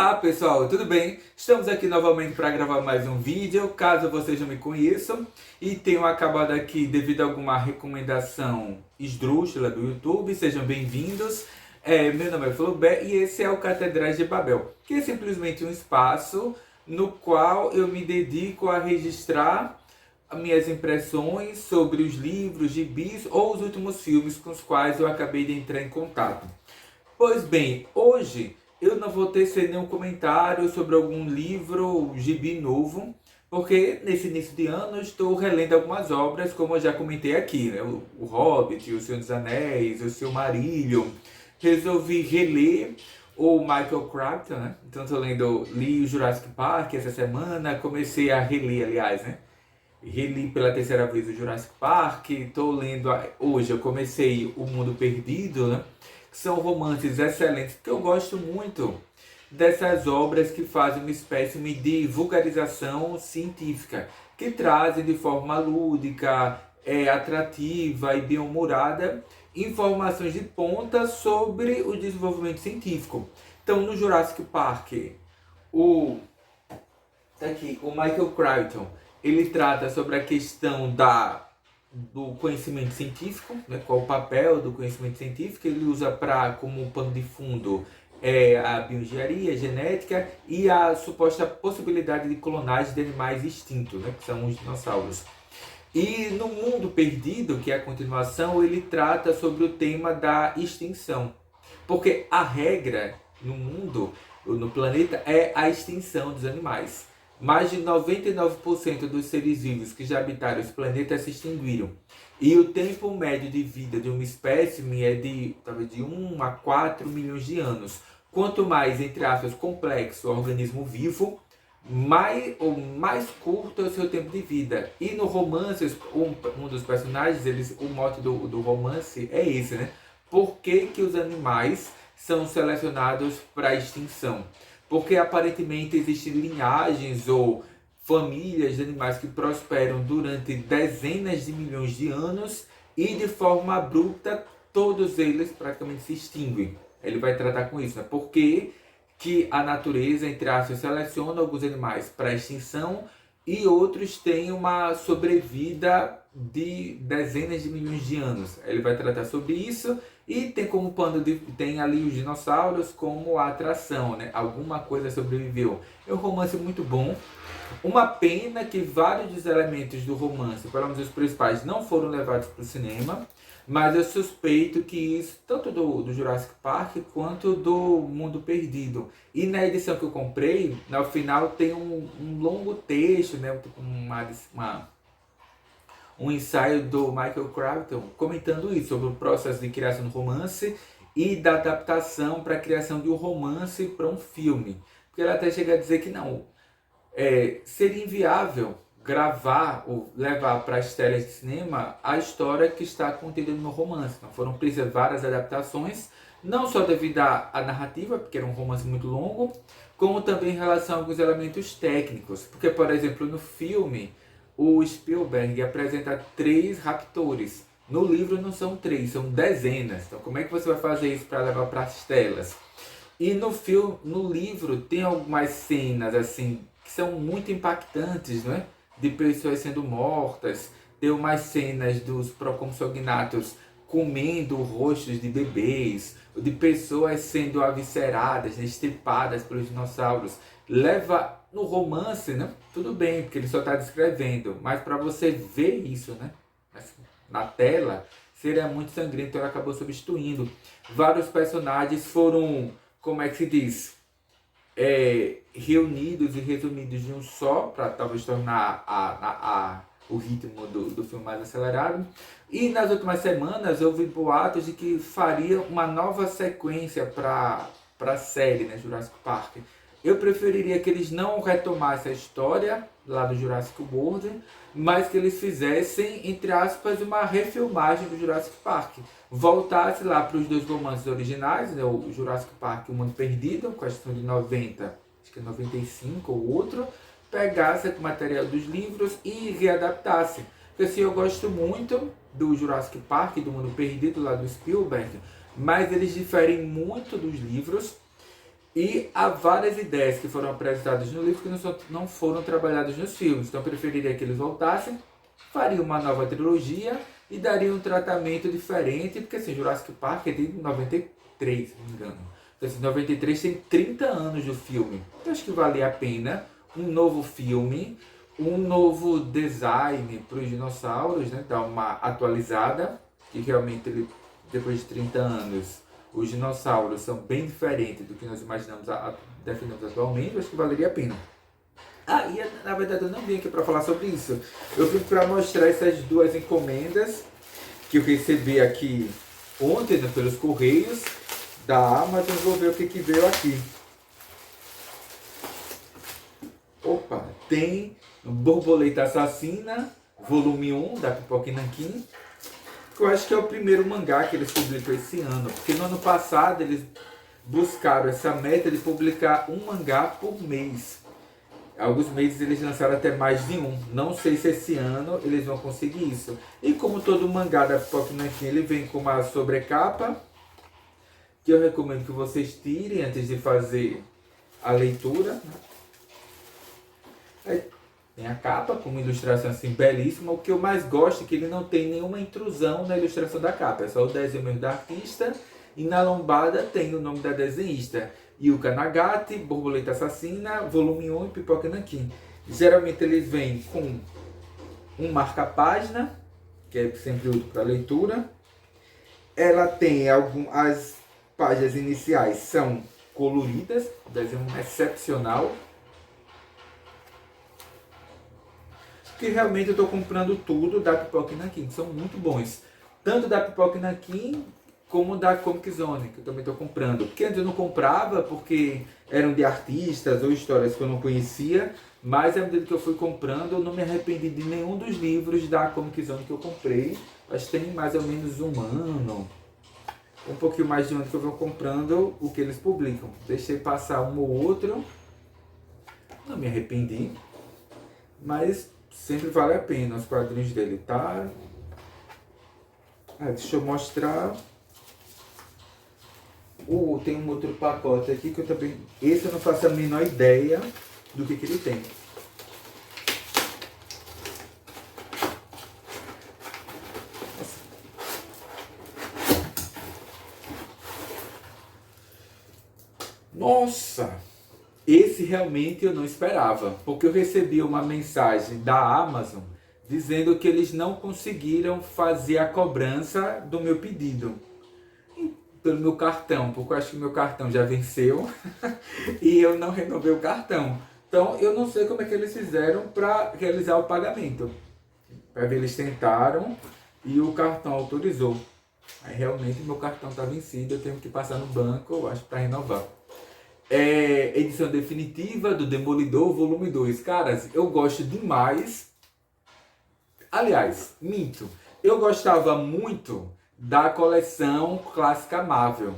Olá pessoal, tudo bem? Estamos aqui novamente para gravar mais um vídeo, caso vocês não me conheçam e tenham acabado aqui devido a alguma recomendação esdrúxula do YouTube, sejam bem-vindos. Meu nome é Flaubert e esse é o Catedrais de Babel, que é simplesmente um espaço no qual eu me dedico a registrar minhas impressões sobre os livros, gibis ou os últimos filmes com os quais eu acabei de entrar em contato. Pois bem, hoje eu não vou tecer nenhum comentário sobre algum livro ou gibi novo, porque nesse início de ano eu estou relendo algumas obras, como eu já comentei aqui, né? O Hobbit, O Senhor dos Anéis, O Silmarillion. Resolvi reler o Michael Crichton, né? Então li o Jurassic Park essa semana, comecei a reler, aliás, né? Reli pela terceira vez o Jurassic Park, estou lendo hoje, eu comecei O Mundo Perdido, né? Que são romances excelentes, que eu gosto muito dessas obras que fazem uma espécie de vulgarização científica, que trazem de forma lúdica, atrativa e bem-humorada informações de ponta sobre o desenvolvimento científico. Então, no Jurassic Park, o o Michael Crichton, ele trata sobre a questão do conhecimento científico, né, qual o papel do conhecimento científico. Ele usa como pano de fundo a bioengenharia, a genética e a suposta possibilidade de clonagem de animais extintos, né, que são os dinossauros. E no Mundo Perdido, que é a continuação, ele trata sobre o tema da extinção. Porque a regra no mundo, no planeta, é a extinção dos animais. Mais de 99% dos seres vivos que já habitaram esse planeta se extinguiram. E o tempo médio de vida de uma espécime é talvez de 1 a 4 milhões de anos. Quanto mais, entre aspas, complexo o organismo vivo, mais curto é o seu tempo de vida. E no romance, um dos personagens, o mote do romance é esse, né? Por que os animais são selecionados para a extinção? Porque aparentemente existem linhagens ou famílias de animais que prosperam durante dezenas de milhões de anos e de forma abrupta todos eles praticamente se extinguem. Ele vai tratar com isso, né? Por que a natureza, entre aspas, seleciona alguns animais para extinção e outros têm uma sobrevida de dezenas de milhões de anos. Ele vai tratar sobre isso e tem ali os dinossauros como a atração, né? Alguma coisa sobreviveu. É um romance muito bom. Uma pena que vários dos elementos do romance, pelo menos os principais, não foram levados para o cinema, mas eu suspeito que isso, tanto do Jurassic Park quanto do Mundo Perdido. E na edição que eu comprei, no final tem um longo texto, né? Um ensaio do Michael Crichton comentando isso, sobre o processo de criação do romance e da adaptação para a criação de um romance para um filme. Porque ele até chega a dizer que não, seria inviável gravar ou levar para as telas de cinema a história que está contida no romance. Então foram precisas várias adaptações, não só devido à narrativa, porque era um romance muito longo, como também em relação a alguns elementos técnicos. Porque, por exemplo, no filme, o Spielberg apresenta 3 raptores. No livro não são 3, são dezenas. Então como é que você vai fazer isso para levar para as telas? E no livro tem algumas cenas assim que são muito impactantes, não é? De pessoas sendo mortas. Tem umas cenas dos proconsanguinatos comendo rostos de bebês, de pessoas sendo avisceradas, estripadas pelos dinossauros. Leva no romance, né? Tudo bem, porque ele só está descrevendo, mas para você ver isso, né? Na tela, seria muito sangrento. Ele acabou substituindo. Vários personagens foram, como é que se diz? Reunidos e resumidos em um só, para talvez tornar o ritmo do filme mais acelerado. E nas últimas semanas eu vi boatos de que faria uma nova sequência para a série, né, Jurassic Park. Eu preferiria que eles não retomassem a história lá do Jurassic World, mas que eles fizessem, entre aspas, uma refilmagem do Jurassic Park. Voltasse lá para os 2 romances originais, né, o Jurassic Park e O Mundo Perdido, questão de 90, acho que é 95 ou outro, pegasse o material dos livros e readaptasse. Porque assim, eu gosto muito do Jurassic Park e do Mundo Perdido lá do Spielberg, mas eles diferem muito dos livros. E há várias ideias que foram apresentadas no livro que não foram trabalhadas nos filmes. Então eu preferiria que eles voltassem, fariam uma nova trilogia e dariam um tratamento diferente, porque assim, Jurassic Park é de 93, se não me engano. Então assim, 93 tem 30 anos do filme. Eu acho que valia a pena um novo filme, um novo design para os dinossauros, né? Dar uma atualizada, que realmente depois de 30 anos os dinossauros são bem diferentes do que nós imaginamos, defendemos atualmente. Eu acho que valeria a pena. Ah, e na verdade eu não vim aqui para falar sobre isso. Eu vim para mostrar essas duas encomendas que eu recebi aqui ontem, né, pelos Correios da Amazon. Vou ver o que veio aqui. Opa, tem Borboleta Assassina, volume 1 da Pipoca e Nanquim. Eu acho que é o primeiro mangá que eles publicam esse ano. Porque no ano passado eles buscaram essa meta de publicar um mangá por mês. Alguns meses eles lançaram até mais de um. Não sei se esse ano eles vão conseguir isso. E como todo mangá da Pipoca e Nanquim, ele vem com uma sobrecapa, que eu recomendo que vocês tirem antes de fazer a leitura. Aí tem a capa com uma ilustração assim belíssima. O que eu mais gosto é que ele não tem nenhuma intrusão na ilustração da capa. É só o desenho mesmo da artista. E na lombada tem o nome da desenhista. Yuka Nagati, Borboleta Assassina, volume 1 e Pipoca e Nanquim. Geralmente eles vêm com um marca-página, que é sempre útil para leitura. Ela tem as páginas iniciais são coloridas, desenho excepcional. Que realmente eu estou comprando tudo da Pipoca e Nanquim, que são muito bons. Tanto da Pipoca e Nanquim como da Comic Zone, que eu também estou comprando. Porque antes eu não comprava, porque eram de artistas ou histórias que eu não conhecia. Mas à medida que eu fui comprando, eu não me arrependi de nenhum dos livros da Comic Zone que eu comprei. Acho que tem mais ou menos um ano, um pouquinho mais de um ano que eu vou comprando o que eles publicam. Deixei passar um ou outro, não me arrependi, mas sempre vale a pena os quadrinhos dele, tá? Deixa eu mostrar. Tem um outro pacote aqui que eu também... Esse eu não faço a menor ideia do que ele tem. Nossa! Esse realmente eu não esperava, porque eu recebi uma mensagem da Amazon dizendo que eles não conseguiram fazer a cobrança do meu pedido pelo meu cartão, porque eu acho que meu cartão já venceu e eu não renovei o cartão. Então eu não sei como é que eles fizeram para realizar o pagamento. Para ver, eles tentaram e o cartão autorizou. Aí realmente meu cartão está vencido, eu tenho que passar no banco, eu acho, para renovar. Edição definitiva do Demolidor, volume 2. Caras, eu gosto demais. Aliás, minto. Eu gostava muito da coleção clássica Marvel,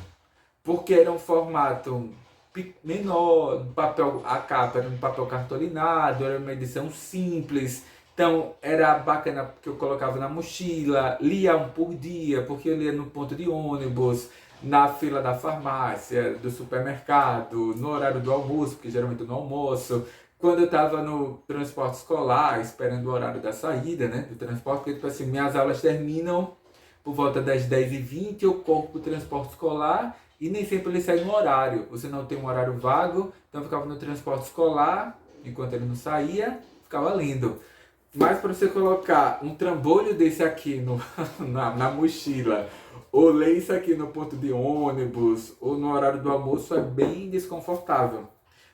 porque era um formato menor, papel, a capa era um papel cartolinado, era uma edição simples. Então era bacana porque eu colocava na mochila, lia um por dia, porque eu lia no ponto de ônibus, na fila da farmácia, do supermercado, no horário do almoço, porque geralmente no almoço, quando eu estava no transporte escolar, esperando o horário da saída, né, do transporte, porque tipo assim, minhas aulas terminam por volta das 10h20, eu corro para o transporte escolar e nem sempre ele sai no horário. Você não tem um horário vago, então eu ficava no transporte escolar, enquanto ele não saía, ficava lendo. Mas para você colocar um trambolho desse aqui na mochila, ou ler isso aqui no ponto de ônibus, ou no horário do almoço, é bem desconfortável.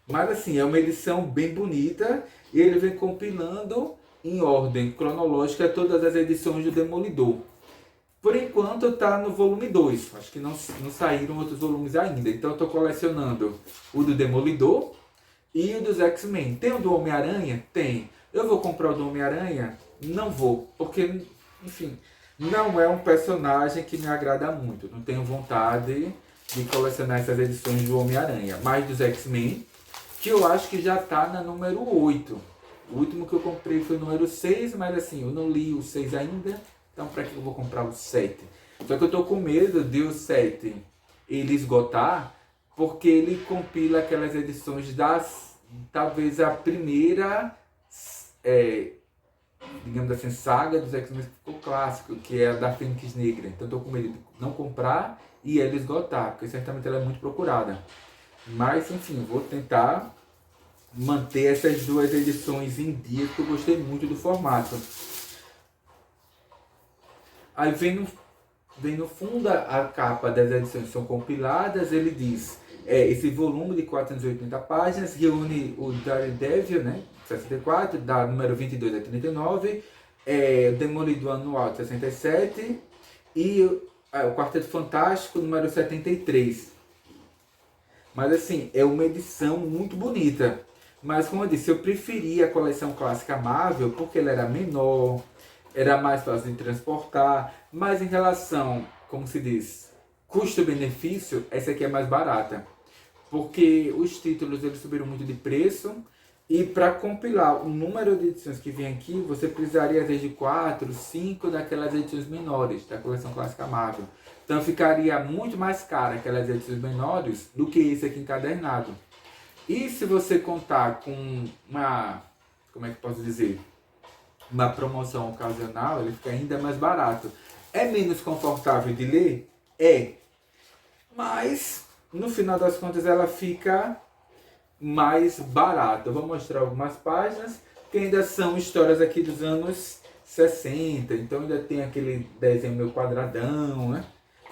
Mas assim, é uma edição bem bonita e ele vem compilando em ordem cronológica todas as edições do Demolidor. Por enquanto está no volume 2, acho que não saíram outros volumes ainda. Então eu estou colecionando o do Demolidor e o dos X-Men. Tem o do Homem-Aranha? Tem. Eu vou comprar o do Homem-Aranha? Não vou, porque, enfim, não é um personagem que me agrada muito. Não tenho vontade de colecionar essas edições do Homem-Aranha. Mas dos X-Men, que eu acho que já está na número 8. O último que eu comprei foi o número 6, mas assim, eu não li o 6 ainda. Então para que eu vou comprar o 7? Só que eu tô com medo de o 7 ele esgotar porque ele compila aquelas edições das, talvez a primeira, digamos assim, saga dos X-Men que ficou clássico, que é a da Fênix Negra. Então estou com medo de não comprar e ela esgotar, porque certamente ela é muito procurada. Mas, enfim, vou tentar manter essas duas edições em dia, porque eu gostei muito do formato. Aí vem no fundo a capa das edições que são compiladas, ele diz, esse volume de 480 páginas reúne o Daredevil, né, 64, da número 22 a 39, o Demolidor Anual de 67 e o Quarteto Fantástico número 73. Mas assim, é uma edição muito bonita. Mas como eu disse, eu preferia a coleção clássica Marvel porque ela era menor, era mais fácil de transportar, mas em relação, como se diz, custo-benefício, essa aqui é mais barata. Porque os títulos eles subiram muito de preço e para compilar o número de edições que vem aqui, você precisaria às vezes de 4, 5 daquelas edições menores da coleção clássica Marvel. Então ficaria muito mais cara aquelas edições menores do que esse aqui encadernado. E se você contar com uma, como é que posso dizer, uma promoção ocasional, ele fica ainda mais barato. É menos confortável de ler? É. Mas, no final das contas, ela fica mais barata. Eu vou mostrar algumas páginas, que ainda são histórias aqui dos anos 60. Então ainda tem aquele desenho meio quadradão, né?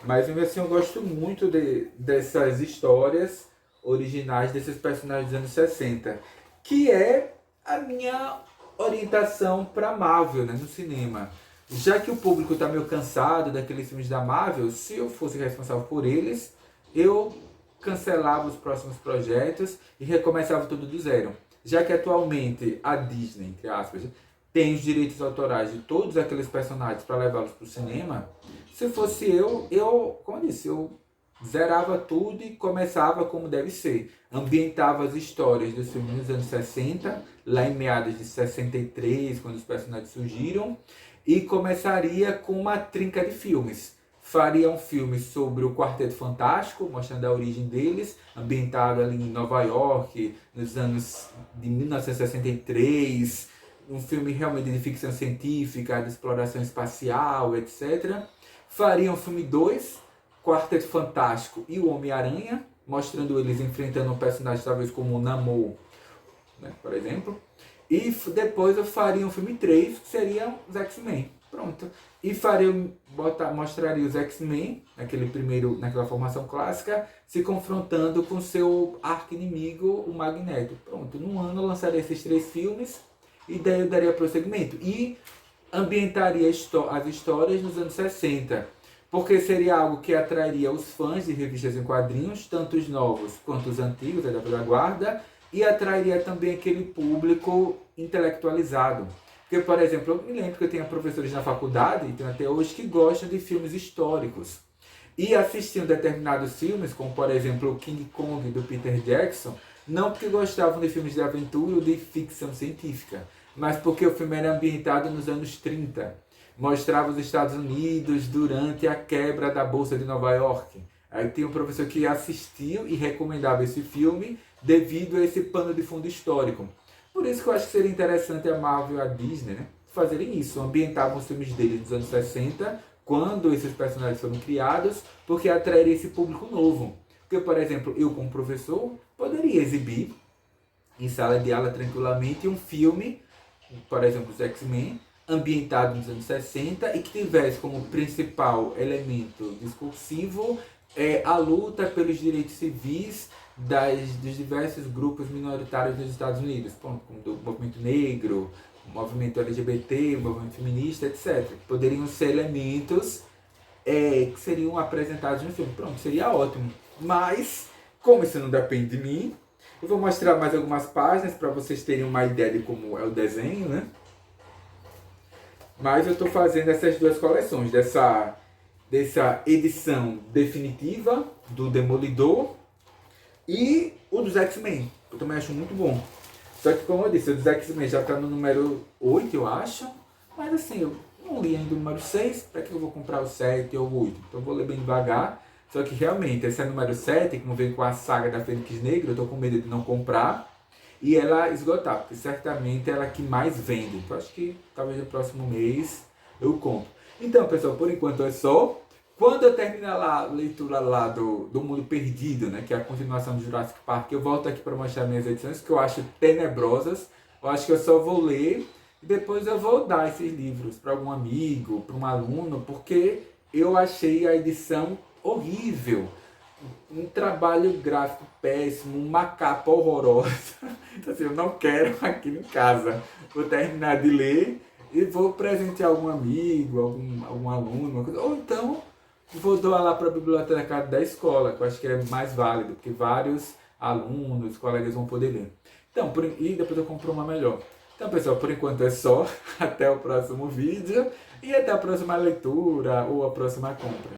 Mas mesmo assim eu gosto muito dessas histórias originais desses personagens dos anos 60. Que é a minha orientação para Marvel, né, no cinema. Já que o público está meio cansado daqueles filmes da Marvel, se eu fosse responsável por eles, eu cancelava os próximos projetos e recomeçava tudo do zero. Já que atualmente a Disney, entre aspas, tem os direitos autorais de todos aqueles personagens para levá-los para o cinema, se fosse como eu disse, eu zerava tudo e começava como deve ser. Ambientava as histórias dos filmes dos anos 60, lá em meados de 63, quando os personagens surgiram, e começaria com uma trinca de filmes. Faria um filme sobre o Quarteto Fantástico, mostrando a origem deles, ambientado ali em Nova York, nos anos de 1963, um filme realmente de ficção científica, de exploração espacial, etc. Faria um filme 2, Quarteto Fantástico e o Homem-Aranha, mostrando eles enfrentando um personagem talvez como o Namor, né, por exemplo. E depois eu faria um filme 3, que seria os X-Men. Pronto. E mostraria os X-Men, naquela formação clássica, se confrontando com seu arqui-inimigo, o Magneto. Pronto. Num ano eu lançaria esses 3 filmes e daí eu daria prosseguimento. E ambientaria as histórias nos anos 60. Porque seria algo que atrairia os fãs de revistas em quadrinhos, tanto os novos quanto os antigos, da velha guarda, e atrairia também aquele público intelectualizado. Porque, por exemplo, eu me lembro que eu tinha professores na faculdade, e tenho até hoje, que gostam de filmes históricos. E assistiam determinados filmes, como por exemplo o King Kong do Peter Jackson, não porque gostavam de filmes de aventura ou de ficção científica, mas porque o filme era ambientado nos anos 30. Mostrava os Estados Unidos durante a quebra da Bolsa de Nova York. Aí tem um professor que assistiu e recomendava esse filme devido a esse pano de fundo histórico. Por isso que eu acho que seria interessante a Marvel e a Disney, né, fazerem isso. Ambientavam os filmes deles nos anos 60, quando esses personagens foram criados, porque atrairia esse público novo. Porque, por exemplo, eu como professor poderia exibir em sala de aula tranquilamente um filme, por exemplo, os X-Men, ambientado nos anos 60 e que tivesse como principal elemento discursivo a luta pelos direitos civis dos diversos grupos minoritários dos Estados Unidos, como do movimento negro, o movimento LGBT, o movimento feminista, etc. Poderiam ser elementos que seriam apresentados no filme. Pronto, seria ótimo. Mas, como isso não depende de mim, eu vou mostrar mais algumas páginas para vocês terem uma ideia de como é o desenho, né? Mas eu estou fazendo essas duas coleções, dessa edição definitiva do Demolidor e o dos X-Men. Eu também acho muito bom. Só que, como eu disse, o dos X-Men já está no número 8, eu acho. Mas assim, eu não li ainda o número 6. Para que eu vou comprar o 7 ou o 8? Então eu vou ler bem devagar. Só que realmente, essa é a número 7, como vem com a saga da Fênix Negra, eu tô com medo de não comprar e ela esgotar, porque certamente ela é a que mais vende. Então acho que talvez no próximo mês eu compro. Então, pessoal, por enquanto é só. Quando eu terminar lá, a leitura lá do Mundo Perdido, né, que é a continuação do Jurassic Park, eu volto aqui para mostrar minhas edições, que eu acho tenebrosas. Eu acho que eu só vou ler e depois eu vou dar esses livros para algum amigo, para um aluno, porque eu achei a edição horrível. Um trabalho gráfico péssimo, uma capa horrorosa. Então, assim, eu não quero aquilo em casa. Vou terminar de ler e vou presentear algum amigo, algum aluno, uma coisa. Ou então vou doar lá para a biblioteca da escola, que eu acho que é mais válido, porque vários alunos, colegas vão poder ler. Então, e depois eu compro uma melhor. Então, pessoal, por enquanto é só. Até o próximo vídeo e até a próxima leitura ou a próxima compra.